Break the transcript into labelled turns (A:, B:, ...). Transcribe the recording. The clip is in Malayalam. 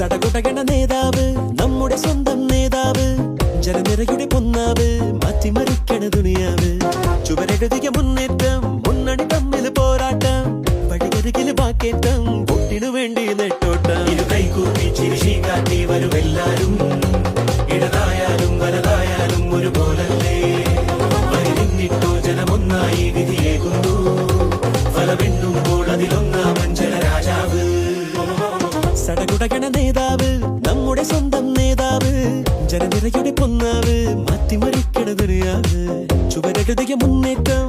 A: സടകുടകണ നേതാവ്, നമ്മുടെ സ്വന്തം നേതാവ്, ജനനിരയുടെ പൊന്നാവ്, മാറ്റിമറിക്കണ ദുനിയാവ്. ചുവരെഴുതിയ മുന്നേറ്റം, മുന്നണി തമ്മിൽ പോരാട്ടം, വഴികരികില് വാക്കേറ്റം, വോട്ടിനു വേണ്ടി നെട്ടോട്ടം. ഇരു കൈകൂപ്പി ചിരിശി കാട്ടി വരുമെല്ലാരും, ഇടതായാലും വലതായാലും ഒരുപോലല്ലേ. വരി നിന്നിട്ടോ ജനമൊന്നായി വിധിയേകുന്നു, ഫലമെണ്ണുമ്പോൾ അതിലൊന്നാമൻ ജനരാജാവ്. സടകുടകണ നേതാവ്, നമ്മുടെ സ്വന്തം നേതാവ്, ജനനിരയുടെ പൊന്നാവ്, മാറ്റിമറിക്കണ ദുനിയാവ്. ചുവരെഴുതിയ മുന്നേറ്റം,